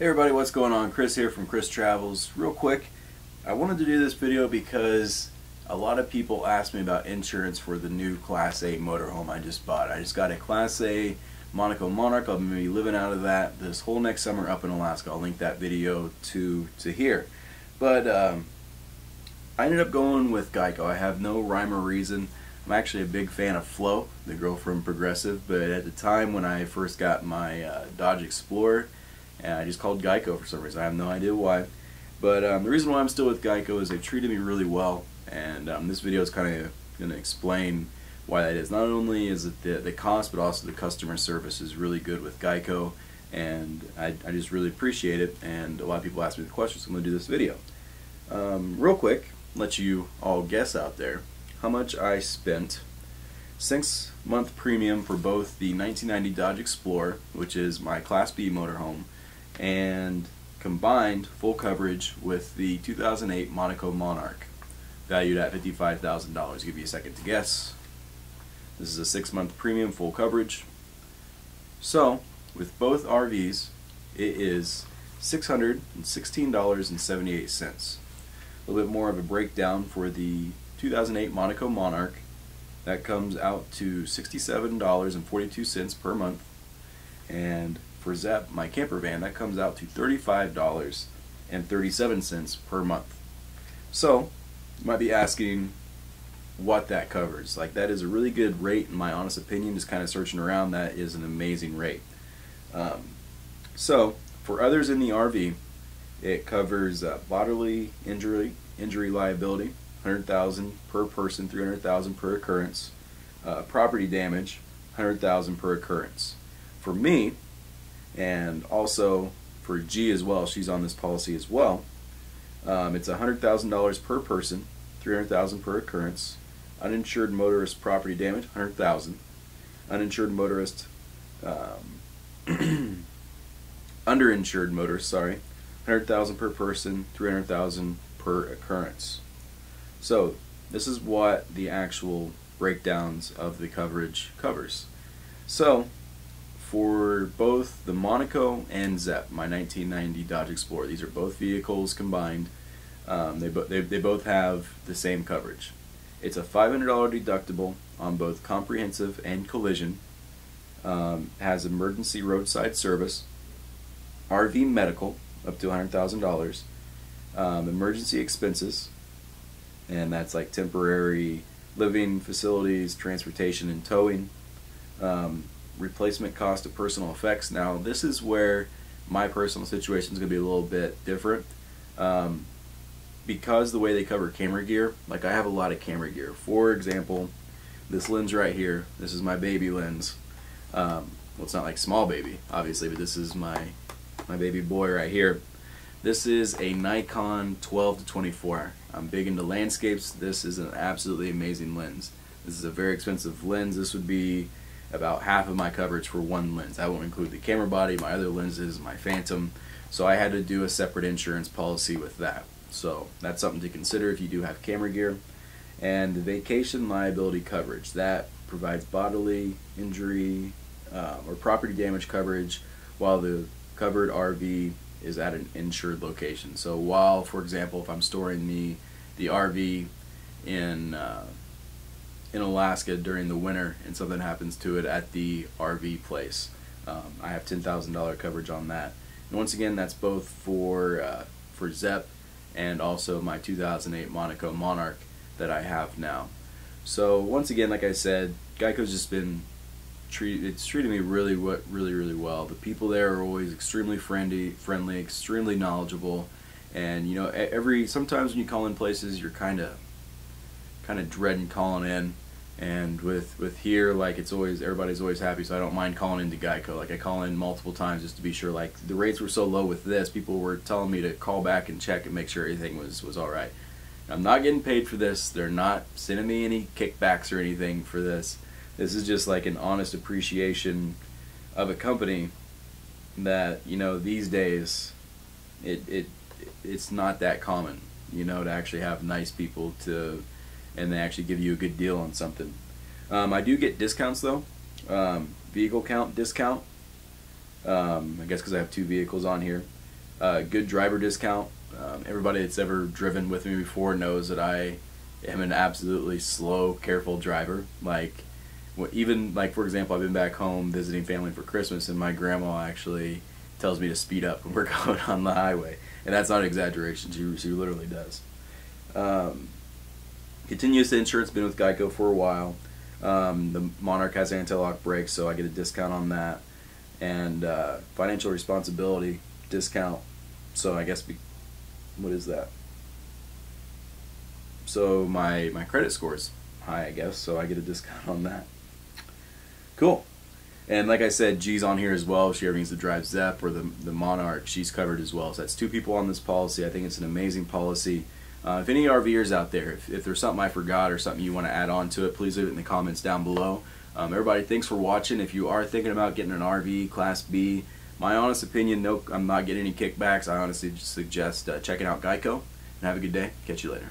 Hey everybody, what's going on? Chris here from Chris Travels. Real quick, I wanted to do this video because a lot of people asked me about insurance for the new Class A motorhome I just bought. I just got a Class A Monaco Monarch. I'm going to be living out of that this whole next summer up in Alaska. I'll link that video to here. But I ended up going with Geico. I have no rhyme or reason. I'm actually a big fan of Flo, the girl from Progressive, but at the time when I first got my Dodge Explorer, and I just called Geico for some reason. I have no idea why. But the reason why I'm still with Geico is they've treated me really well. And this video is kind of going to explain why that is. Not only is it the cost, but also the customer service is really good with Geico. And I just really appreciate it. And a lot of people ask me the questions, so I'm going to do this video. Real quick, let you all guess out there how much I spent. 6-month premium for both the 1990 Dodge Explorer, which is my Class B motorhome, and combined full coverage with the 2008 Monaco Monarch, valued at $55,000. Give you a second to guess. This is a 6-month premium full coverage. So, with both RVs, it is $616.78. A little bit more of a breakdown for the 2008 Monaco Monarch. That comes out to $67.42 per month. And for Zep, my camper van, that comes out to $35.37 per month. So, you might be asking what that covers. Like, that is a really good rate in my honest opinion. Just kind of searching around, that is an amazing rate. So, for others in the RV, it covers bodily injury liability, $100,000 per person, $300,000 per occurrence. Property damage, $100,000 per occurrence. For me, and also for G as well, she's on this policy as well, it's $100,000 per person, $300,000 per occurrence. Uninsured motorist property damage, $100,000. Uninsured motorist, underinsured motorist, sorry, $100,000 per person, $300,000 per occurrence. So this is what the actual breakdowns of the coverage covers. So for both the Monaco and Zep, my 1990 Dodge Explorer, these are both vehicles combined. They both have the same coverage. It's a $500 deductible on both comprehensive and collision. Has emergency roadside service, RV medical up to $100,000, emergency expenses, and that's like temporary living facilities, transportation and towing, replacement cost of personal effects. Now this is where my personal situation is going to be a little bit different, because the way they cover camera gear, like I have a lot of camera gear. For example, this lens right here, this is my baby lens. Well, it's not like small baby obviously, but this is my baby boy right here. This is a Nikon 12-24. I'm big into landscapes. This is an absolutely amazing lens. This is a very expensive lens. This would be about half of my coverage for one lens. I won't include the camera body, my other lenses, my Phantom. So I had to do a separate insurance policy with that. So that's something to consider if you do have camera gear. And the vacation liability coverage, that provides bodily injury or property damage coverage while the covered RV is at an insured location. So while, for example, if I'm storing the RV in Alaska during the winter and something happens to it at the RV place, I have $10,000 coverage on that. And once again, that's both for Zep and also my 2008 Monaco Monarch that I have now. So once again, like I said, Geico's just been treated me really well. The people there are always extremely friendly, extremely knowledgeable, and you know, sometimes when you call in places, you're kind of dreading calling in, and with here, like, it's always, everybody's always happy, so I don't mind calling into Geico. Like, I call in multiple times just to be sure. Like, the rates were so low with this, people were telling me to call back and check and make sure everything was all right. I'm not getting paid for this. They're not sending me any kickbacks or anything for this. This is just like an honest appreciation of a company that, you know, these days it's not that common, you know, to actually have nice people and they actually give you a good deal on something. I do get discounts though. Vehicle count discount. I guess because I have 2 vehicles on here. Good driver discount. Everybody that's ever driven with me before knows that I am an absolutely slow, careful driver. Like, even like for example, I've been back home visiting family for Christmas, and my grandma actually tells me to speed up when we're going on the highway, and that's not an exaggeration. She literally does. Continuous insurance, been with Geico for a while. The Monarch has anti-lock brakes, so I get a discount on that, and financial responsibility discount. So I guess what is that? So my credit score is high, I guess, so I get a discount on that. Cool. And like I said, G's on here as well. If she ever needs to drive Zep or the Monarch, she's covered as well. So that's 2 people on this policy. I think it's an amazing policy. If any RVers out there, if there's something I forgot or something you want to add on to it, please leave it in the comments down below. Everybody, thanks for watching. If you are thinking about getting an RV, Class B, my honest opinion, no, I'm not getting any kickbacks. I honestly just suggest checking out Geico. And have a good day. Catch you later.